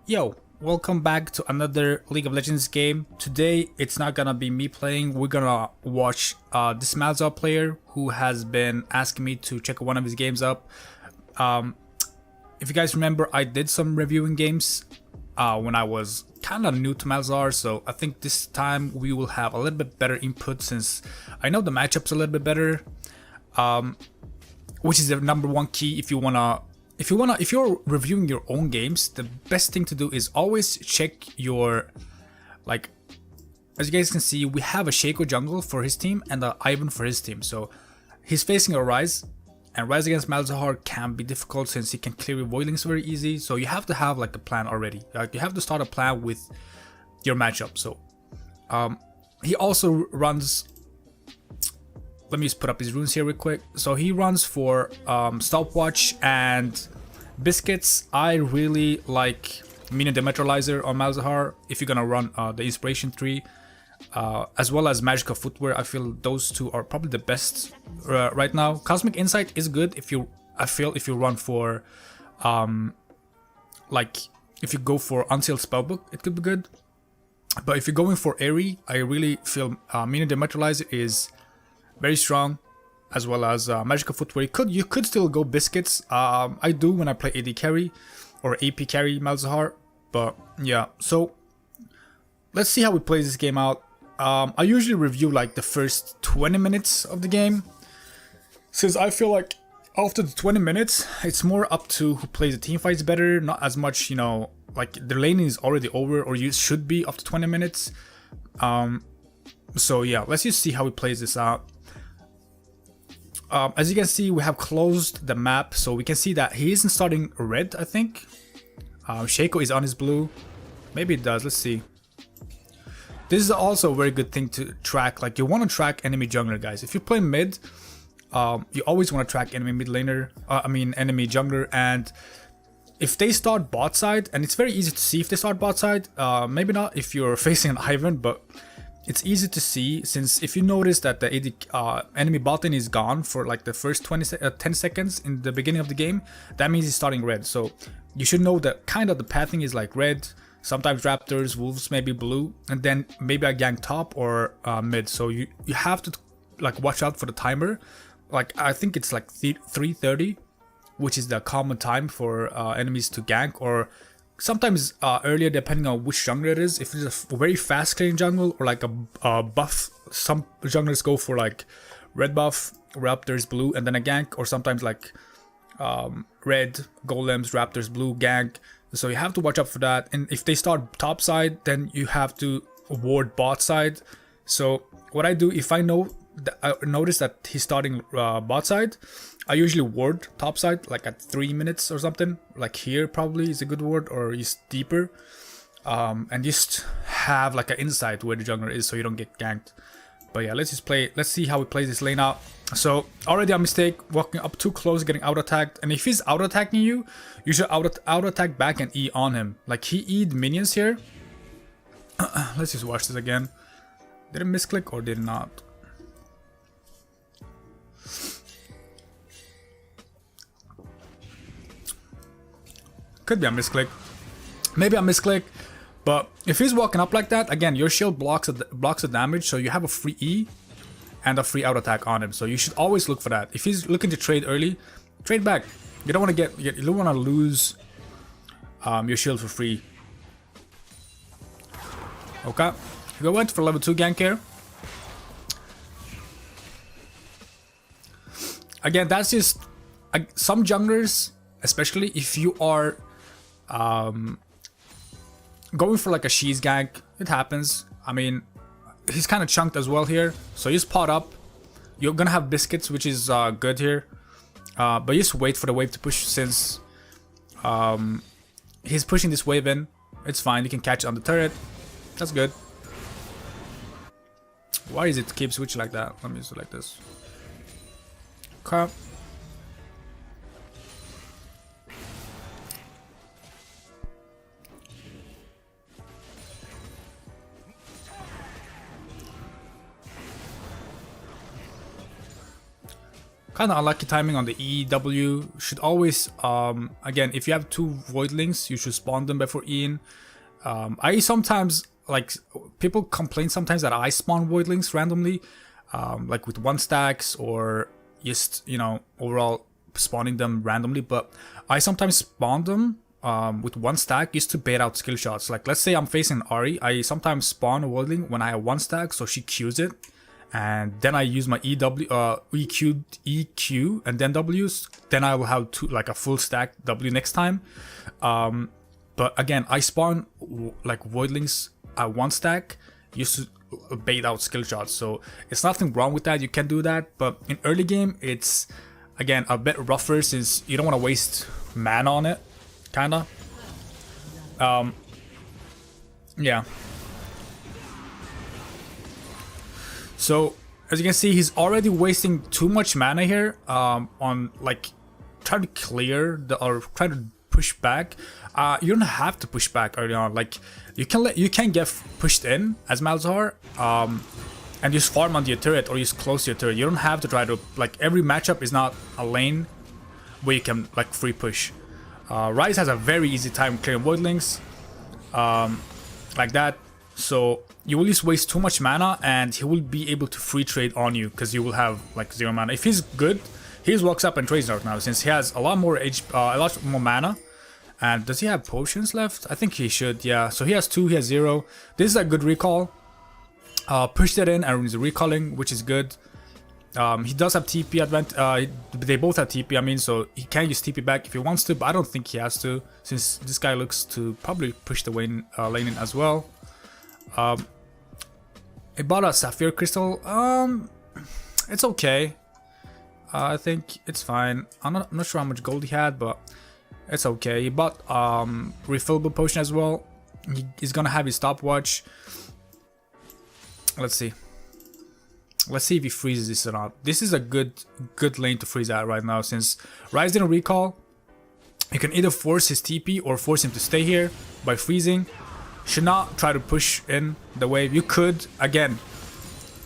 Yo, welcome back to another League of Legends game. Today, it's not gonna be me playing. We're gonna watch this Malzahar player who has been asking me to check one of his games up. If you guys remember, I did some reviewing games when I was kind of new to Malzahar, so I think this time we will have a little bit better input since I know the matchups a little bit better, which is the number one key if you're reviewing your own games. The best thing to do is always check your, like, as you guys can see, we have a Shaco jungle for his team and a Ivan for his team. So he's facing a Ryze, and Ryze against Malzahar can be difficult since he can clear voidlings very easy. So you have to have like a plan already. Like you have to start a plan with your matchup. So he also runs. Let me just put up his runes here real quick. So he runs for Stopwatch and Biscuits. I really like Minion Dematerializer on Malzahar if you're gonna run the Inspiration tree, as well as Magical Footwear. I feel those two are probably the best right now. Cosmic Insight is good if you run for like if you go for Unsealed Spellbook, it could be good. But if you're going for Airy, I really feel Minion Dematerializer is very strong, as well as Magical Footwear. You could still go Biscuits. I do when I play AD carry or AP carry Malzahar. But yeah, so let's see how we play this game out. I usually review like the first 20 minutes of the game, since I feel like after the 20 minutes, it's more up to who plays the team fights better, not as much, you know, like the laning is already over, or you should be after 20 minutes. So yeah, let's just see how he plays this out. As you can see, we have closed the map, so we can see that he isn't starting red, I think. Shaco is on his blue. Maybe it does, let's see. This is also a very good thing to track. Like, you want to track enemy jungler, guys. If you play mid, you always want to track enemy mid laner, enemy jungler. And if they start bot side, and it's very easy to see if they start bot side, maybe not if you're facing an Ivan, but it's easy to see, since if you notice that the enemy bot lane is gone for like the first 10 seconds in the beginning of the game, that means he's starting red. So you should know that kind of the pathing is like red, sometimes raptors, wolves, maybe blue, and then maybe a gank top or mid. So you have to like watch out for the timer. Like I think it's like 3:30, which is the common time for enemies to gank, or sometimes earlier depending on which jungler it is. If it's a very fast clearing jungle or like a buff, some junglers go for like red buff, raptors, blue, and then a gank, or sometimes like red, golems, raptors, blue, gank. So you have to watch out for that. And if they start top side, then you have to ward bot side. So what I do, if I notice that he's starting bot side, I usually ward top side like at 3 minutes or something. Like here probably is a good ward, or just deeper, and just have like an insight where the jungler is so you don't get ganked. But yeah, let's see how he plays this lane out. So already a mistake, walking up too close, getting out attacked. And if he's out attacking you, you should out attack back and E on him. Like he E'd minions here. Let's just watch this again. Did it misclick or did it not? Could be a misclick. Maybe a misclick. But if he's walking up like that, again, your shield blocks the damage, so you have a free E and a free out attack on him. So you should always look for that. If he's looking to trade early, trade back. You don't want to lose your shield for free. Okay, we went for level 2 gank here. Again, that's just some junglers, especially if you are going for like a she's gank, it happens. I mean, he's kind of chunked as well here, so just pot up. You're gonna have Biscuits, which is good here, but just wait for the wave to push, since he's pushing this wave in. It's fine, you can catch it on the turret. That's good. Why is it keep switching like that? Let me select this. Okay. Kind of unlucky timing on the EW. Should always, again, if you have 2 Voidlings, you should spawn them before E'ing. I sometimes, like, people complain sometimes that I spawn Voidlings randomly, like with 1 stacks or just, you know, overall spawning them randomly. But I sometimes spawn them with 1 stack just to bait out skill shots. Like, let's say I'm facing Ari, I sometimes spawn a Voidling when I have 1 stack, so she Qs it. And then I use my EQ and then W's. Then I will have like a full stack W next time. But again, I spawn like Voidlings at 1 stack used to bait out skill shots. So it's nothing wrong with that. You can do that. But in early game, it's again a bit rougher since you don't want to waste mana on it. Kinda. Yeah. So, as you can see, he's already wasting too much mana here on, like, trying to clear or trying to push back. You don't have to push back early on. Like, you can get pushed in as Malzahar and just farm onto your turret or just close to your turret. You don't have to try to, like, every matchup is not a lane where you can, like, free push. Ryze has a very easy time clearing Voidlings like that. So you will just waste too much mana and he will be able to free trade on you because you will have like 0 mana. If he's good, he just walks up and trades right now since he has a lot more mana. And does he have potions left? I think he should, yeah. So he has 2, he has 0. This is a good recall. Push that in and he's recalling, which is good. He does have TP advantage. They both have TP, I mean, so he can use TP back if he wants to, but I don't think he has to since this guy looks to probably push the lane in as well. He bought a Sapphire Crystal. It's okay. I think it's fine. I'm not sure how much gold he had, but it's okay. He bought refillable potion as well. He's gonna have his stopwatch. Let's see. Let's see if he freezes this or not. This is a good lane to freeze at right now since Ryze didn't recall. You can either force his TP or force him to stay here by freezing. Should not try to push in the wave. You could, again,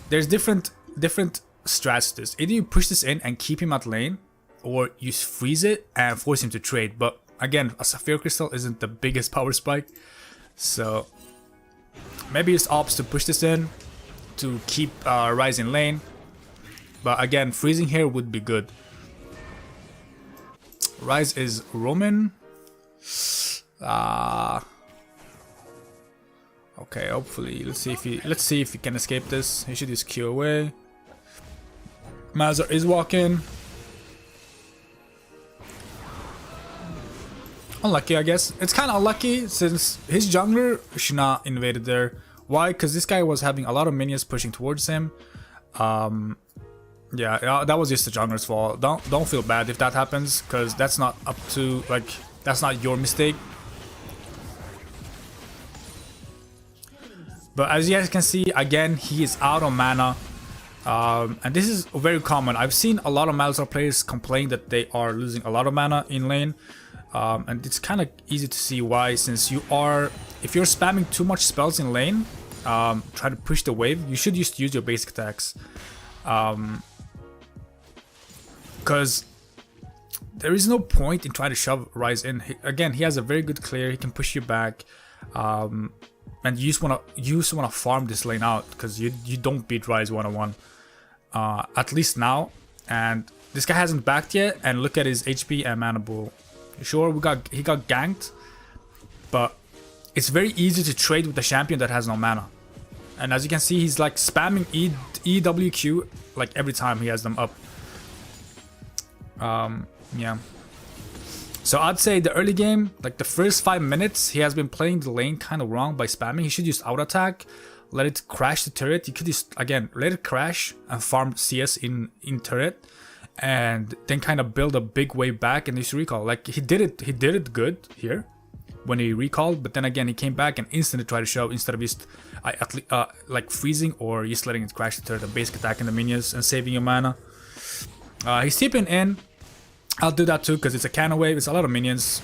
there's different strats to this. Either you push this in and keep him at lane, or you freeze it and force him to trade. But again, a Sapphire Crystal isn't the biggest power spike. So maybe it's opts to push this in to keep Ryze in lane. But again, freezing here would be good. Ryze is Roman. Okay, hopefully, let's see if he can escape this. He should just Q away. Malzahar is walking. Unlucky, I guess. It's kind of unlucky since his jungler should not invaded there. Why? Because this guy was having a lot of minions pushing towards him. Yeah, that was just the jungler's fault. Don't feel bad if that happens, because that's not up to, like, that's not your mistake. But as you guys can see, again, he is out of mana. And this is very common. I've seen a lot of Malzahar players complain that they are losing a lot of mana in lane. And it's kind of easy to see why, since if you're spamming too much spells in lane, trying to push the wave, you should just use your basic attacks. Because there is no point in trying to shove Ryze in. Again, he has a very good clear, he can push you back. And you just wanna farm this lane out because you don't beat Ryze 1-on-1. At least now. And this guy hasn't backed yet, and look at his HP and mana pool. Sure, he got ganked, but it's very easy to trade with the champion that has no mana. And as you can see, he's like spamming EWQ like every time he has them up. Yeah. So I'd say the early game, like the first 5 minutes, he has been playing the lane kind of wrong by spamming. He should just auto attack, let it crash the turret. You could just, again, let it crash and farm CS in turret, and then kind of build a big wave back and just recall. Like he did it good here when he recalled, but then again he came back and instantly tried to shove instead of just like freezing or just letting it crash the turret and basic attacking the minions and saving your mana. He's tipping in. I'll do that too because it's a cannon wave. It's a lot of minions.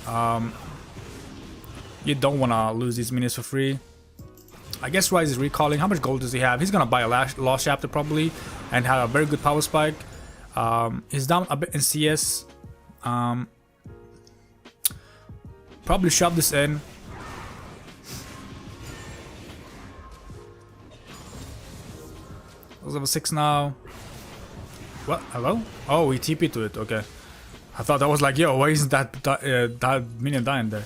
You don't want to lose these minions for free. I guess Ryze is recalling. How much gold does he have? He's gonna buy a Lost Chapter probably and have a very good power spike. He's down a bit in CS. Probably shove this in. Level 6 now. What? Hello? Oh, he TP'd to it. Okay. I thought that was like, yo, why isn't that minion dying there?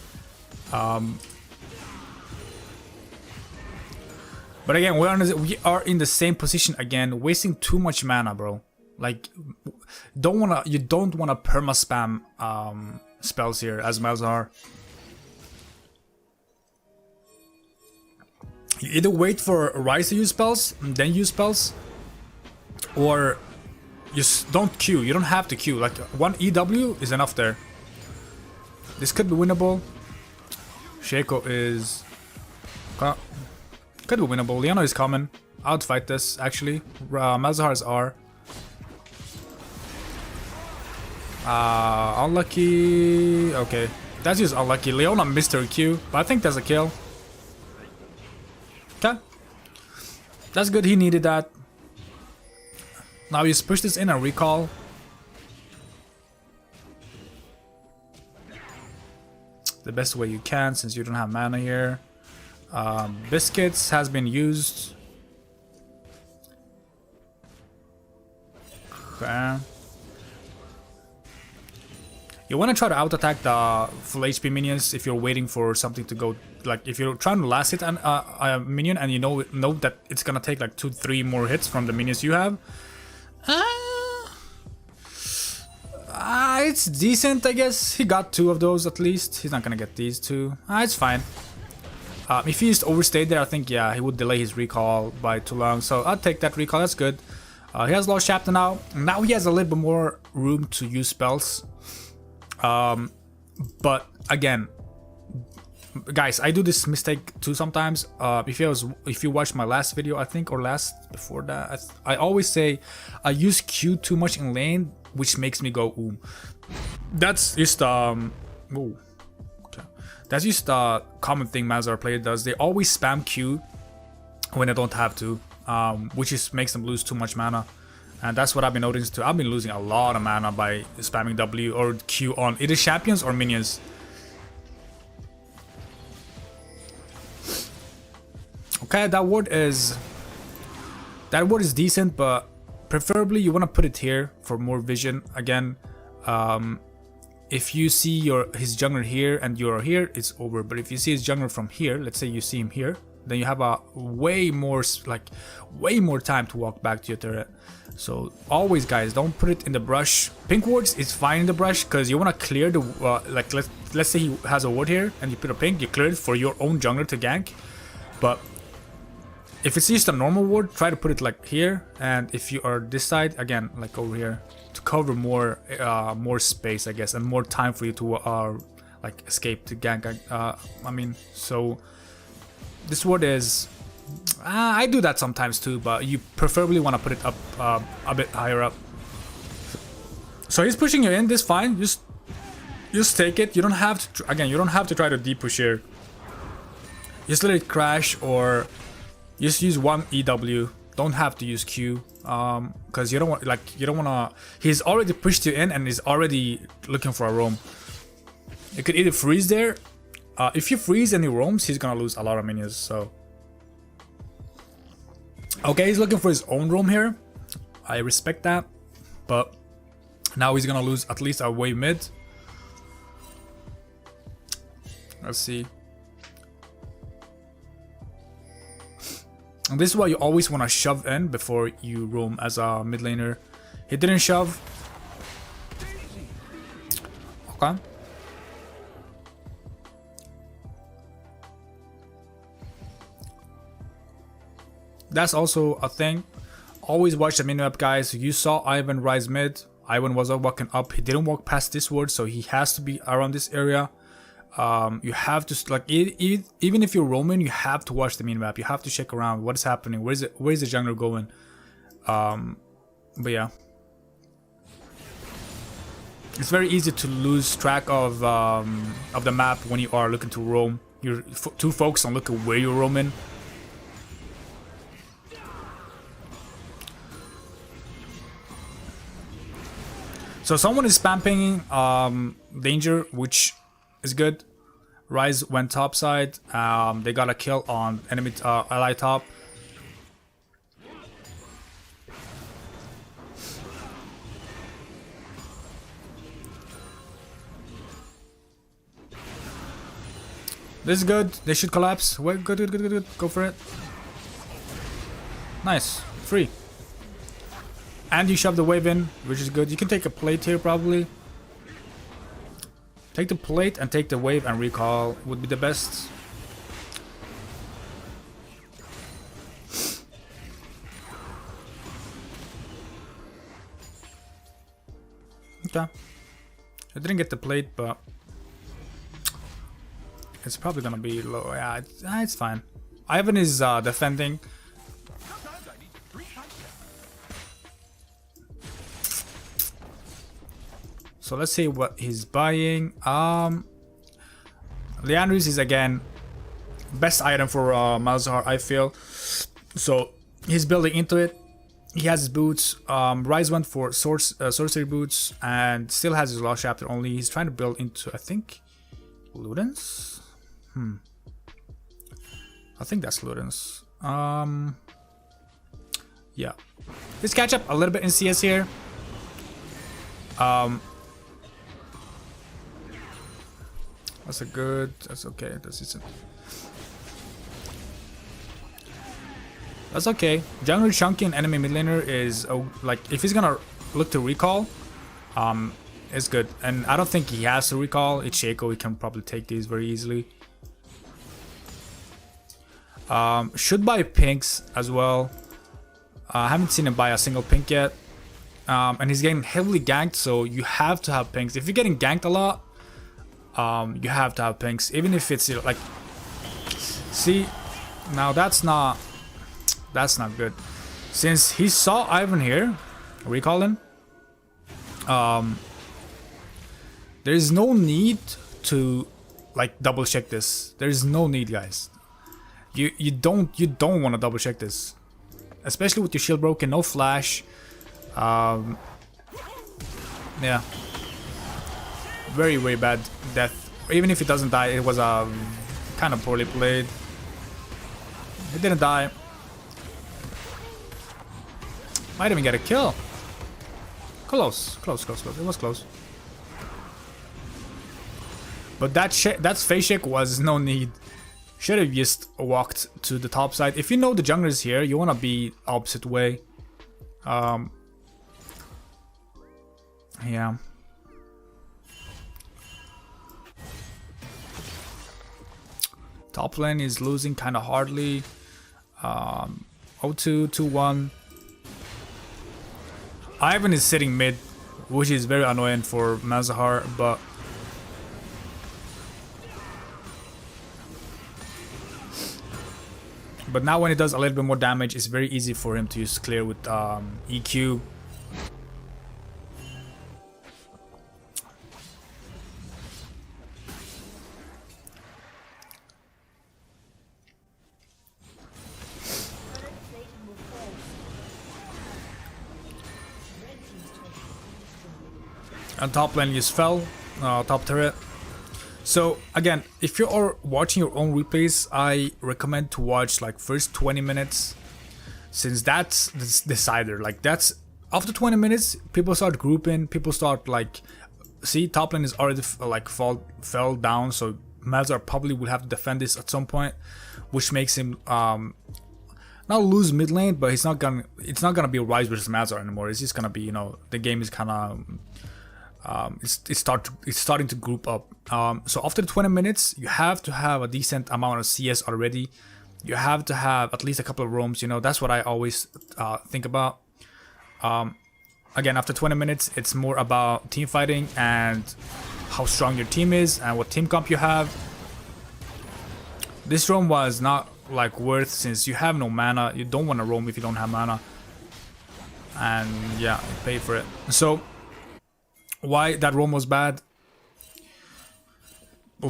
But again, we are in the same position again, wasting too much mana, bro. Like, you don't wanna perma spam spells here as Malzahar. You either wait for Rise to use spells, and then use spells, or just don't queue. You don't have to queue. Like, one EW is enough there. This could be winnable. Shaco is... could be winnable. Leona is coming. I'll fight this, actually. Malzahar is R. Unlucky... Okay. That's just unlucky. Leona missed her Q, but I think that's a kill. Okay. That's good, he needed that. Now you just push this in and recall. The best way you can, since you don't have mana here. Biscuits has been used. Okay. You want to try to out-attack the full HP minions if you're waiting for something to go. Like, if you're trying to last hit a minion and you know that it's gonna take like 2-3 more hits from the minions you have. It's decent, I guess. He got 2 of those at least. He's not gonna get these 2. It's fine. If he just overstayed there, I think, yeah, he would delay his recall by too long. So I'll take that recall, that's good. He has Lost Chapter now. Now he has a little bit more room to use spells. But again, guys, I do this mistake too sometimes. If you watched my last video, I think, or last before that, I always say I use Q too much in lane, which makes me go ooh. That's just ooh. Okay. That's just a common thing Malzahar player does. They always spam Q when they don't have to, which just makes them lose too much mana. And that's what I've been noticing too. I've been losing a lot of mana by spamming W or Q on either champions or minions. Okay, that ward is decent, but preferably you want to put it here for more vision. Again, if you see his jungler here and you're here, it's over. But if you see his jungler from here, let's say you see him here, then you have a way more time to walk back to your turret. So always, guys, don't put it in the brush. Pink wards is fine in the brush because you want to clear the like let's say he has a ward here and you put a pink, you clear it for your own jungler to gank. But if it's just a normal ward, try to put it like here, and if you are this side, again, like over here, to cover more space, I guess, and more time for you to like escape to gank. I mean, so this ward is I do that sometimes too, but you preferably want to put it up a bit higher up. So he's pushing you in. This fine. Just take it. You don't have to. Again, you don't have to try to deep push here. Just let it crash, or just use one EW. Don't have to use Q, because you don't want to. He's already pushed you in and is already looking for a roam. You could either freeze there. If you freeze and he roams, he's gonna lose a lot of minions. So. Okay, he's looking for his own roam here. I respect that, but now he's gonna lose at least a wave mid. Let's see. And this is why you always want to shove in before you roam as a mid laner. He didn't shove. Okay. That's also a thing. Always watch the minimap, guys. You saw Ivan rise mid. Ivan was walking up. He didn't walk past this ward, so he has to be around this area. You have to, like, even if you're roaming, you have to watch the minimap. You have to check around what is happening. Where's the jungler going? But yeah, it's very easy to lose track of the map when you are looking to roam. You're too focused on looking where you're roaming. So someone is spamming danger, which is good. Rise went top side. They got a kill on enemy ally top. This is good. They should collapse. Wait, good, good, good, good, good. Go for it. Nice. Free. And you shove the wave in, which is good. You can take a plate here, probably. Take the plate and take the wave and recall would be the best. Okay. I didn't get the plate, but it's probably gonna be low. Yeah, it's fine. Ivan is defending. So let's see what he's buying. Leandris is again best item for Malzahar, I feel. So he's building into it. He has his boots. Rise went for sorcery boots and still has his Lost Chapter only. He's trying to build into, I think, Ludens? I think that's Ludens. Yeah. Let's catch up a little bit in CS here. That's a good. That's okay. That's decent. That's okay. Generally, chunky and enemy mid laner is like if he's gonna look to recall, it's good. And I don't think he has to recall. It's Shaco. He can probably take these very easily. Should buy pinks as well. I haven't seen him buy a single pink yet. And he's getting heavily ganked, so you have to have pinks. If you're getting ganked a lot, you have to have pinks, even if it's like, see, now that's not good. Since he saw Ivan here, recall him, there is no need to like double check this. There is no need, guys. You don't want to double check this, especially with your shield broken, no flash. Yeah, very bad death. Even if he doesn't die, it was kind of poorly played. He didn't die. Might even get a kill. Close. It was close. But that face shake was no need. Should have just walked to the top side. If you know the jungler is here, you want to be opposite way. Yeah. Top lane is losing kind of hardly. 0-2, 2-1. Ivan is sitting mid, which is very annoying for Malzahar, but now when he does a little bit more damage, it's very easy for him to use clear with EQ. And top lane just fell, top turret. So again, if you're watching your own replays, I recommend to watch like first 20 minutes, since that's the decider. Like that's after 20 minutes, people start grouping, people start like, see, top lane is already like fell down, so Malzahar probably will have to defend this at some point, which makes him not lose mid lane, but it's not gonna be Rise versus Malzahar anymore. It's just gonna be, you know, the game is kind of it's starting to group up. So after 20 minutes, you have to have a decent amount of CS already. You have to have at least a couple of roams. You know, that's what I always think about. Again, after 20 minutes, it's more about team fighting and how strong your team is and what team comp you have. This roam was not like worth, since you have no mana. You don't want to roam if you don't have mana. And yeah, you pay for it. So why that roam was bad?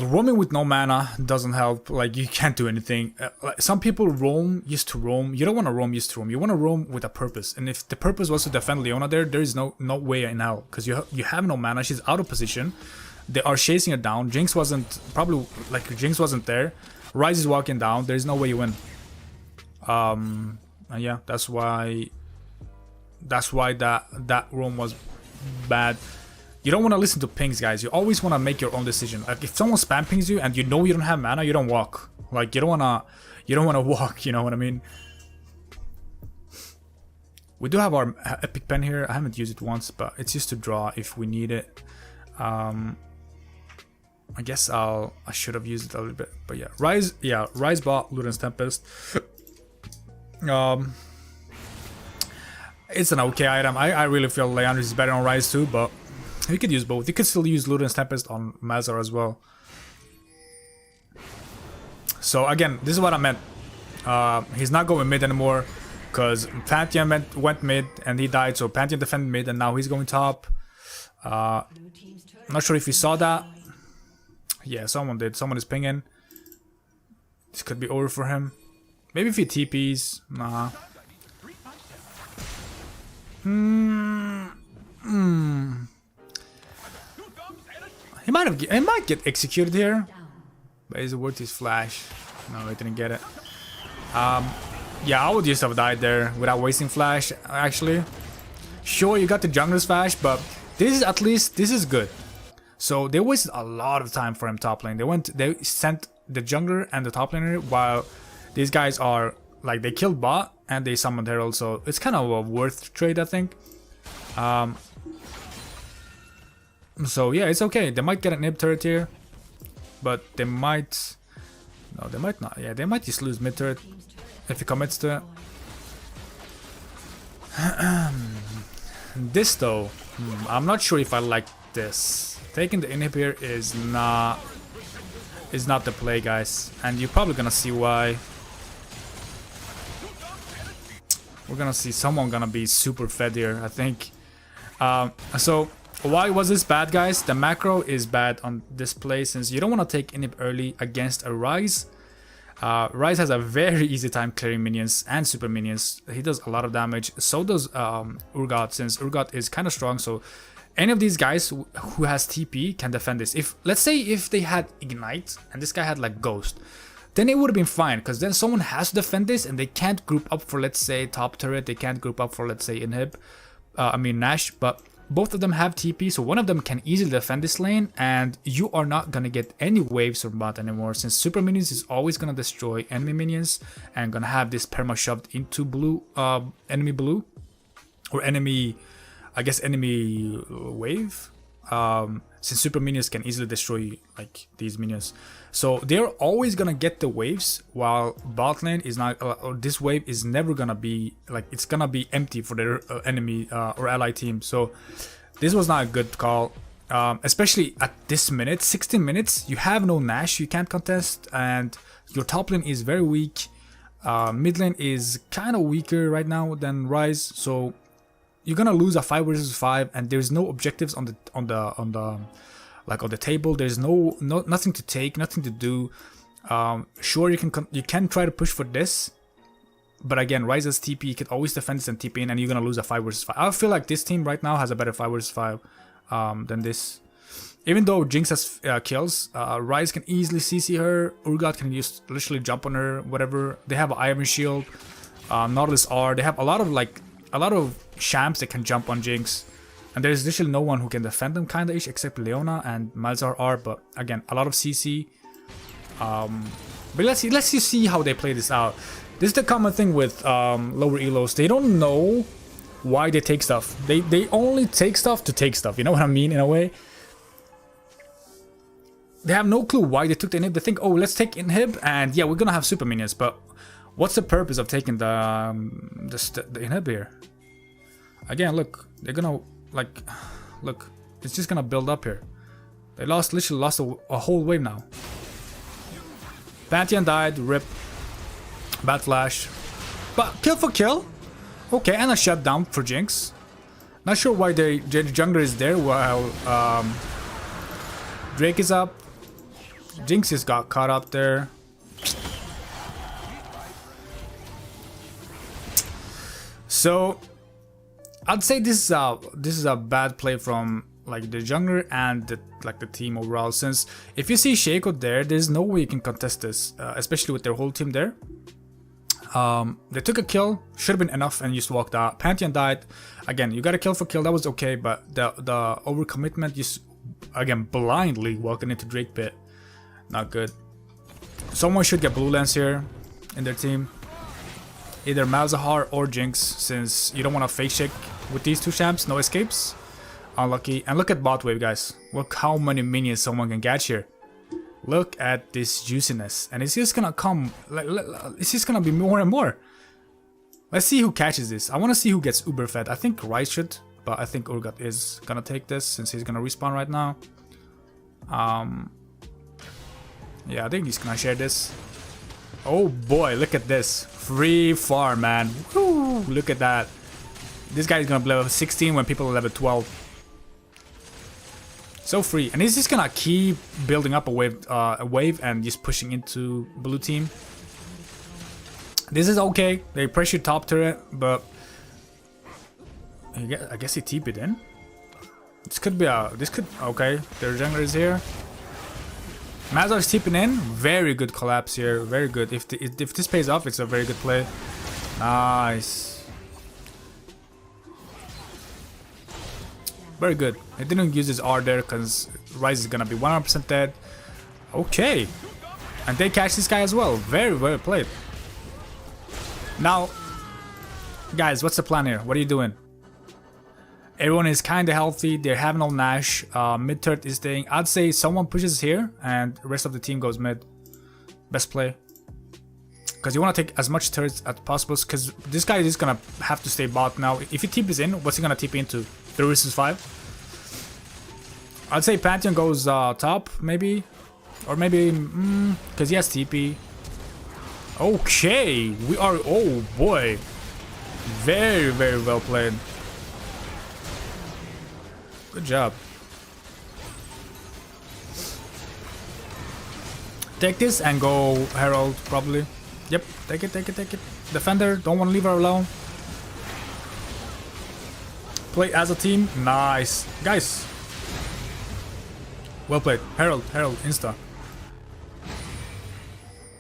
roaming with no mana doesn't help. Like, you can't do anything. Like, some people used to roam. You don't want to roam used to roam. You want to roam with a purpose. And if the purpose was to defend Leona there is no way in hell. Because you have no mana. She's out of position. They are chasing her down. Jinx wasn't there. Ryze is walking down. There's no way you win. And yeah, that's why that roam was bad. You don't want to listen to pings, guys. You always want to make your own decision. Like, if someone spam pings you and you know you don't have mana, you don't walk. Like, you don't wanna walk. You know what I mean? We do have our epic pen here. I haven't used it once, but it's used to draw if we need it. I guess I should have used it a little bit, but yeah. Ryze bot Luden's Tempest. It's an okay item. I really feel Leandris is better on Ryze too, but you could use both. You could still use Luden's Tempest on Malzahar as well. So again, this is what I meant. He's not going mid anymore because Pantheon went mid and he died. So Pantheon defended mid and now he's going top. I'm not sure if you saw that. Yeah, someone did. Someone is pinging. This could be over for him. Maybe if he TPs. Nah. He might get executed here. But is it worth his flash? No, he didn't get it. Yeah, I would just have died there without wasting flash, actually. Sure, you got the jungler's flash, but this is good. So they wasted a lot of time for him top lane. They sent the jungler and the top laner while these guys are like, they killed bot and they summoned herald. So it's kind of a worth trade, I think. So yeah, it's okay. They might get an nib turret here, but they might. No, they might not. Yeah, they might just lose mid turret if he commits to it. This though, I'm not sure if I like this. Taking the inhib here is not the play, guys, and you're probably gonna see why. We're gonna see someone gonna be super fed here, I think. So why was this bad, guys? The macro is bad on this play since you don't want to take inhib early against a Ryze. Ryze has a very easy time clearing minions and super minions. He does a lot of damage. So does Urgot, since Urgot is kind of strong. So any of these guys who has TP can defend this. Let's say if they had Ignite and this guy had like Ghost, then it would have been fine, because then someone has to defend this and they can't group up for, let's say, top turret. They can't group up for, let's say, inhib. Nash, but both of them have TP, so one of them can easily defend this lane, and you are not gonna get any waves from bot anymore, since super minions is always gonna destroy enemy minions and gonna have this perma shoved into blue, enemy blue, or enemy, I guess enemy wave. Since super minions can easily destroy like these minions, so they're always gonna get the waves, while bot lane is not, or this wave is never gonna be like, it's gonna be empty for their enemy or ally team. So this was not a good call, especially at this minute, 16 minutes. You have no Nash, you can't contest, and your top lane is very weak. Mid lane is kind of weaker right now than Ryze, so you're gonna lose a 5 versus 5, and there's no objectives on the table. There's nothing to take, nothing to do. Sure, you can try to push for this, but again, Ryze has TP. You can always defend this and TP in, and you're gonna lose a 5 versus 5. I feel like this team right now has a better 5 versus 5 than this. Even though Jinx has kills, Ryze can easily CC her. Urgot can just literally jump on her, whatever. They have an Iron Shield, Nautilus R. They have a lot of champs that can jump on Jinx, and there's literally no one who can defend them kinda ish except Leona and Malzahar R, but again, a lot of CC. But let's just see how they play this out. This is the common thing with lower elos. They don't know why they take stuff. They only take stuff to take stuff, you know what I mean, in a way. They have no clue why they took the inhib. They think, oh, let's take inhib and yeah, we're gonna have super minions, but what's the purpose of taking the inhib here? Again, look, they're gonna look, it's just gonna build up here. They literally lost a whole wave now. Pantheon died, rip. Bad flash. But kill for kill. Okay, and a shutdown for Jinx. Not sure why the jungler is there while Drake is up. Jinx just got caught up there. So I'd say this is a bad play from like the jungler and the team overall, since if you see Shaco there, there's no way you can contest this, especially with their whole team there. They took a kill, should have been enough, and just walked out. Pantheon died. Again, you got a kill for kill, that was okay, but the overcommitment, just again blindly walking into Drake pit, not good. Someone should get blue lens here in their team, either Malzahar or Jinx, since you don't want to fake shake with these two champs. No escapes, unlucky. And look at bot wave, guys. Look how many minions someone can catch here. Look at this juiciness, and it's just gonna come, it's just gonna be more and more. Let's see who catches this. I want to see who gets uber fed. I think Rice should, but I think Urgot is gonna take this since he's gonna respawn right now. Yeah, I think he's gonna share this. Oh boy, look at this. Free farm, man. Woo, look at that. This guy is gonna be level 16 when people are level 12. So free, and he's just gonna keep building up a wave and just pushing into blue team. This is okay. They pressure top turret, but I guess he TP'd in. This could be okay. Their jungler is here. Mazar's TP'ing in. Very good collapse here. Very good. If this pays off, it's a very good play. Nice. Very good. I didn't use his R there because Rise is gonna be 100% dead. Okay. And they catch this guy as well. Very well played. Now, guys, what's the plan here? What are you doing? Everyone is kind of healthy. They're having all Nash. Mid turret is staying. I'd say someone pushes here and the rest of the team goes mid. Best play. Because you want to take as much turrets as possible, because this guy is going to have to stay bot now. If he TPs in, what's he going to TP into? 3 versus 5? I'd say Pantheon goes top, maybe. Or maybe, because he has TP. Okay, we are, oh boy. Very, very well played. Good job. Take this and go Herald, probably. Yep, take it, take it, take it. Defender, don't want to leave her alone. Play as a team. Nice. Guys. Well played. Herald, Herald, insta.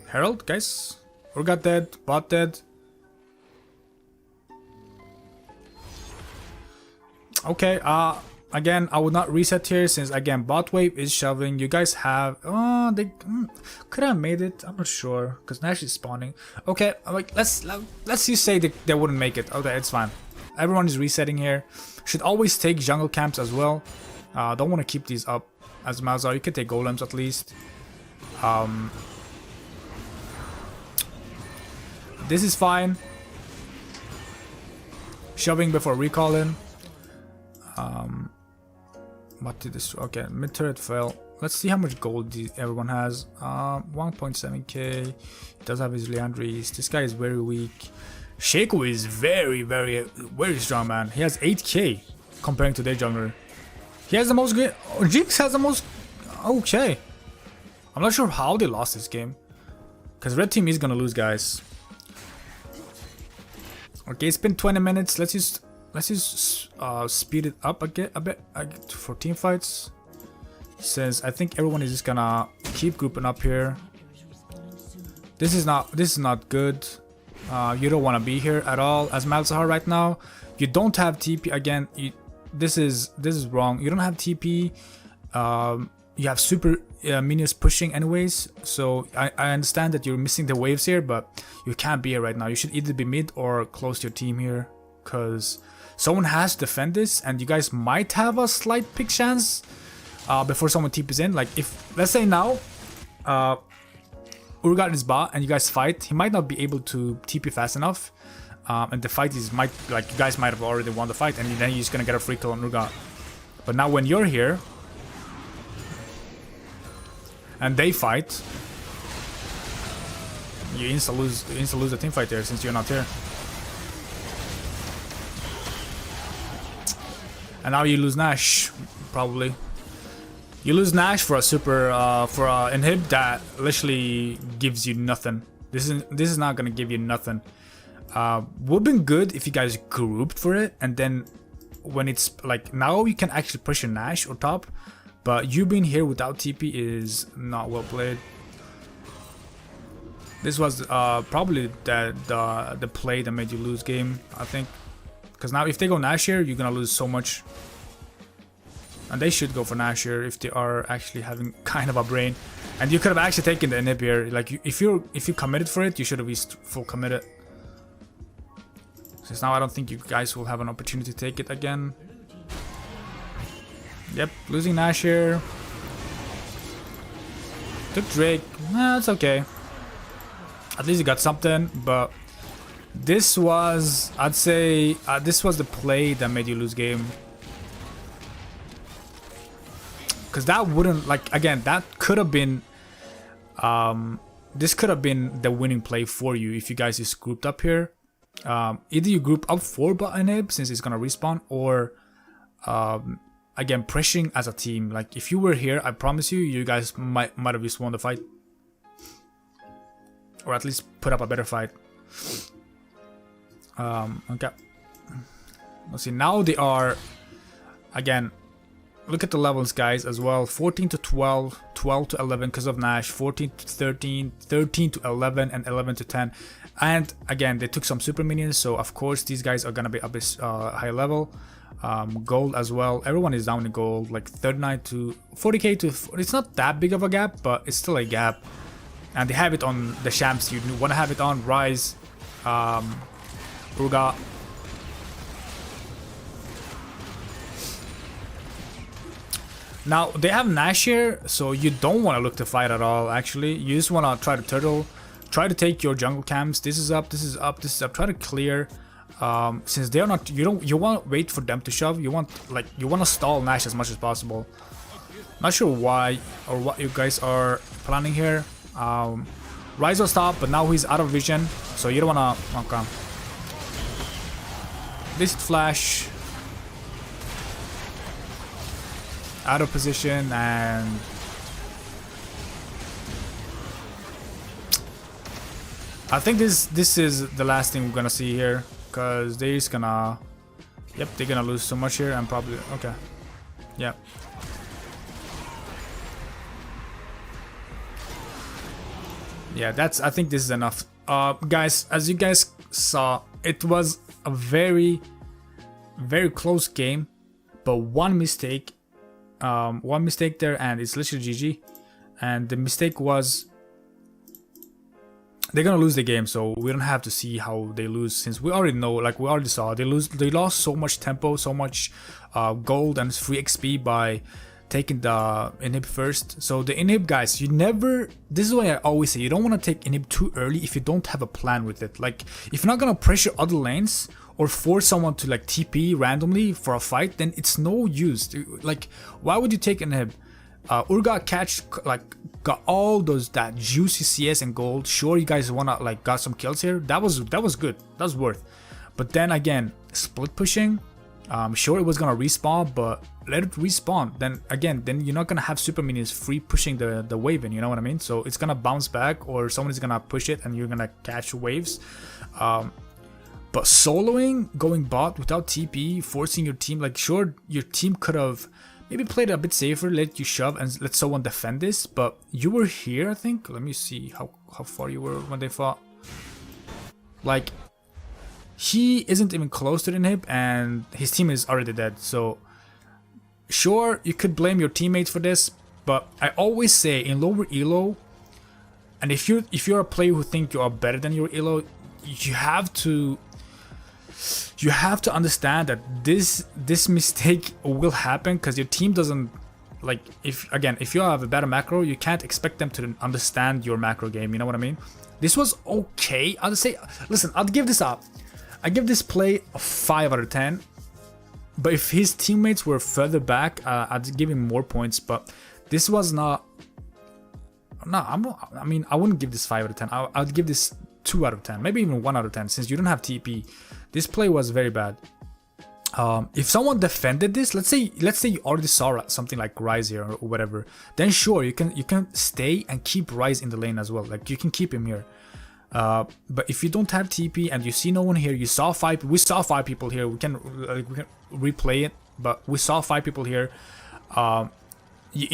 Herald, guys. Urgot dead, bot dead. Okay, again, I would not reset here since, again, bot wave is shoving. You guys have... Oh, they could have made it. I'm not sure because Nash is spawning. Okay, like let's just say they wouldn't make it. Okay, it's fine. Everyone is resetting here. Should always take jungle camps as well. Don't want to keep these up as Malzahar. You can take golems at least. This is fine. Shoving before recalling. What did this? Okay, mid turret fell. Let's see how much gold everyone has. 1.7k. He does have his Leandries. This guy is very weak. Shaco is very strong, man. He has 8k comparing to their jungler. He has the most good. Oh, Jinx has the most. Okay. I'm not sure how they lost this game. Because red team is gonna lose, guys. Okay, it's been 20 minutes. Let's just speed it up a bit for team fights, since I think everyone is just gonna keep grouping up here. This is not good. You don't want to be here at all as Malzahar right now. You don't have TP again. This is wrong. You don't have TP. You have super minions pushing anyways, so I understand that you're missing the waves here, but you can't be here right now. You should either be mid or close to your team here, because someone has to defend this, and you guys might have a slight pick chance before someone TPs in. Like, if, let's say now, Urgot is bot and you guys fight, he might not be able to TP fast enough, and the fight is, you guys might have already won the fight, and then you're just gonna get a free kill on Urgot. But now when you're here, and they fight, you insta lose the team fight there since you're not here. And now you lose Nash, probably. You lose Nash for a super for a inhib that literally gives you nothing. This is not gonna give you nothing. Would been good if you guys grouped for it, and then when it's like now you can actually push a Nash or top, but you being here without TP is not well played. This was probably the play that made you lose game, I think, because now if they go Nash here, you're gonna lose so much. And they should go for Nash here if they are actually having kind of a brain. And you could have actually taken the inhib here. Like if you committed for it, you should have been full committed. Since now I don't think you guys will have an opportunity to take it again. Yep, losing Nash here. Took Drake. Nah, it's okay. At least you got something, but this was, I'd say, this was the play that made you lose game. Because that wouldn't, like, again, that could have been, this could have been the winning play for you if you guys just grouped up here. Either you group up for bot inhib since it's gonna respawn, or again, pushing as a team. Like, if you were here, I promise you, you guys might have just won the fight. Or at least put up a better fight. Okay. Let's see, now they are, again, look at the levels, guys, as well. 14 to 12, 12 to 11 because of Nash, 14 to 13, 13 to 11, and 11 to 10. And again, they took some super minions, so of course these guys are gonna be a bit high level. Gold as well. Everyone is down in gold, like 39 to 40k to. It's not that big of a gap, but it's still a gap. And they have it on the champs you want to have it on. Rise, Urga. Now they have Nash here, so you don't want to look to fight at all. Actually, you just want to try to turtle, try to take your jungle camps. This is up, this is up, this is up. Try to clear. Since they're not, you want to wait for them to shove. You want to stall Nash as much as possible. Not sure why or what you guys are planning here. Rise will stop, but now he's out of vision, so you don't wanna. Okay. This flash out of position, and I think this is the last thing we're gonna see here, because they're just gonna. Yep, they're gonna lose so much here, and probably okay. Yep. Yeah, I think this is enough. Guys, as you guys saw, it was a very close game, but one mistake there, and it's literally GG. And the mistake was they're gonna lose the game, so we don't have to see how they lose, since we already know, like we already saw, they lost so much tempo, so much gold and free XP by taking the inhib first. So the inhib, guys, this is why I always say you don't want to take inhib too early if you don't have a plan with it. Like, if you're not gonna pressure other lanes or force someone to like TP randomly for a fight, then it's no use. Like, why would you take inhib? Urga got all that juicy CS and gold. Sure, you guys wanna like got some kills here. That was good. That was worth. But then again, split pushing. Sure, it was gonna respawn, but let it respawn. Then you're not gonna have super minions free pushing the wave in. You know what I mean? So it's gonna bounce back, or someone is gonna push it, and you're gonna catch waves. But soloing, going bot without TP, forcing your team, like, sure, your team could have maybe played it a bit safer, let you shove and let someone defend this. But you were here, I think. Let me see how far you were when they fought. Like, he isn't even close to the inhib, and his team is already dead. So sure, you could blame your teammates for this, but I always say in lower elo, and if you're a player who think you are better than your elo, you have to understand that this mistake will happen, because your team doesn't, like, if you have a better macro, you can't expect them to understand your macro game. You know what I mean? This was okay. I'll say, listen, I'll give this up. I give this play a 5 out of 10. But if his teammates were further back, I'd give him more points. But this was not. No, I mean, I wouldn't give this 5 out of 10. I'd give this 2 out of 10, maybe even 1 out of 10, since you don't have TP. This play was very bad. If someone defended this, let's say you already saw something like Rise here or whatever, then sure, you can stay and keep Rise in the lane as well. Like, you can keep him here. But if you don't have TP and you see no one here, we saw 5 people here. We can replay it, but we saw 5 people here. You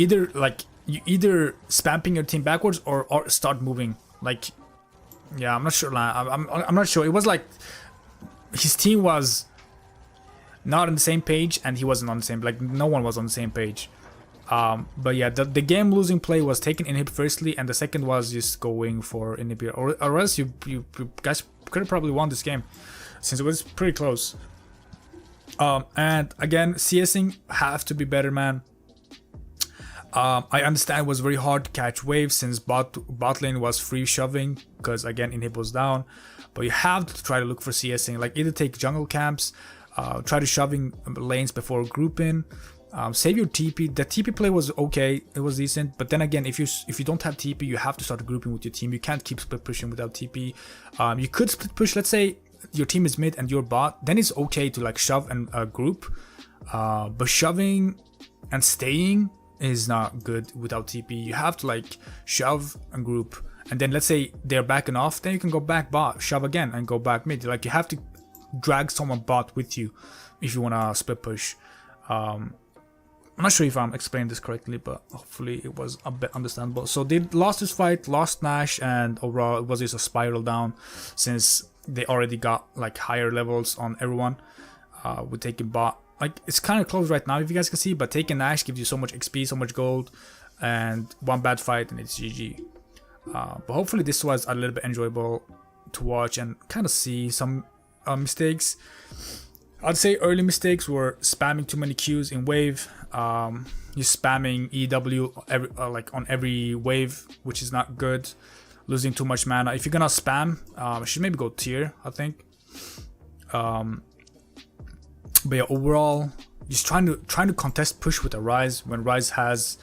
either spamming your team backwards or start moving. Like, yeah, I'm not sure. I'm not sure. It was like his team was not on the same page and he wasn't on the same, like, no one was on the same page. But yeah, the game losing play was taking inhib firstly, and the second was just going for inhib, or else you guys could have probably won this game since it was pretty close. And again, CSing have to be better, man. I understand it was very hard to catch waves since bot lane was free shoving because again inhib was down, but you have to try to look for CSing, like either take jungle camps, try to shoving lanes before grouping, save your TP. The TP play was okay, it was decent, but then again, if you don't have TP, you have to start grouping with your team. You can't keep split pushing without TP. You could split push, let's say your team is mid and you're bot, then it's okay to like shove and group, but shoving and staying is not good without TP. You have to like shove and group, and then let's say they're backing off, then you can go back bot, shove again and go back mid. Like, you have to drag someone bot with you if you want to split push. I'm not sure if I'm explaining this correctly, but hopefully it was a bit understandable. So they lost this fight, lost Nash, and overall it was just a spiral down since they already got like higher levels on everyone with taking bot. Like, it's kind of close right now if you guys can see, but taking Nash gives you so much XP, so much gold, and one bad fight and it's GG. But hopefully this was a little bit enjoyable to watch and kind of see some mistakes. I'd say early mistakes were spamming too many Qs in wave, you're spamming EW like on every wave, which is not good, losing too much mana. If you're gonna spam, I should maybe go tier, I think. But yeah, overall, just trying to contest push with a Rise when Rise has,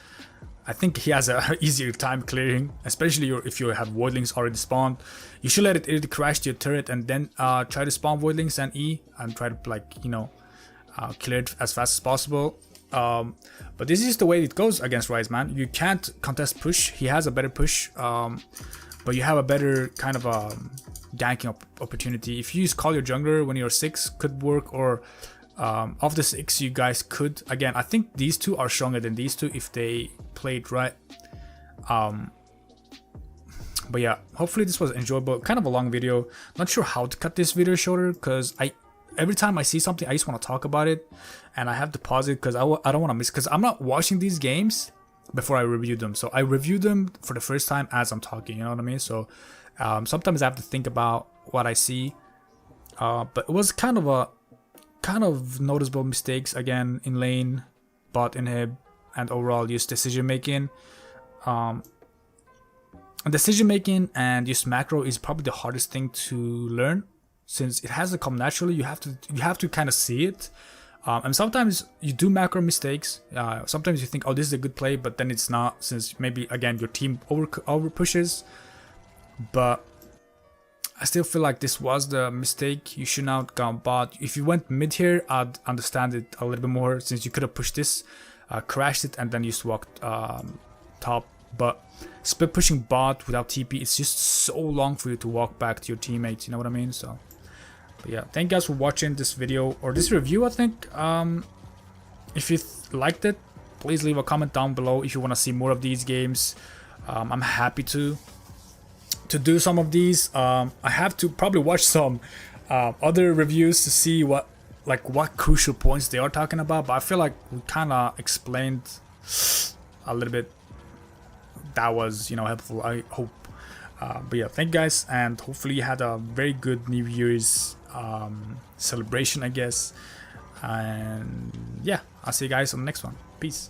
I think he has a easier time clearing, especially if you have Voidlings already spawned. You should let it either crash to your turret and then try to spawn Voidlings and E and try to, like, you know, clear it as fast as possible. But this is the way it goes against Rise, man. You can't contest push. He has a better push, but you have a better kind of ganking opportunity. If you use Call Your Jungler when you're 6, could work, or of the 6 you guys could, again, I think these two are stronger than these two if they played right. But yeah, hopefully this was enjoyable. Kind of a long video. Not sure how to cut this video shorter, because every time I see something I just want to talk about it and I have to pause it because I don't want to miss, because I'm not watching these games before I review them. So I review them for the first time as I'm talking, you know what I mean? So sometimes I have to think about what I see, but it was kind of noticeable mistakes again in lane, bot inhib, and overall just decision making. Decision making and just macro is probably the hardest thing to learn, since it has to come naturally. You have to kind of see it, and sometimes you do macro mistakes. Sometimes you think, oh, this is a good play, but then it's not, since maybe again your team over pushes. But I still feel like this was the mistake. You should not go bot. If you went mid here, I'd understand it a little bit more, since you could have pushed this, crashed it, and then you just walked top. But split pushing bot without TP, it's just so long for you to walk back to your teammates, you know what I mean? So, but yeah, thank you guys for watching this video, or this review, I think. If you liked it, please leave a comment down below if you want to see more of these games. I'm happy to do some of these. I have to probably watch some other reviews to see what crucial points they are talking about, but I feel like we kind of explained a little bit. That was, you know, helpful, I hope. But yeah, thank you guys, and hopefully you had a very good New Year's celebration, I guess. And yeah, I'll see you guys on the next one. Peace.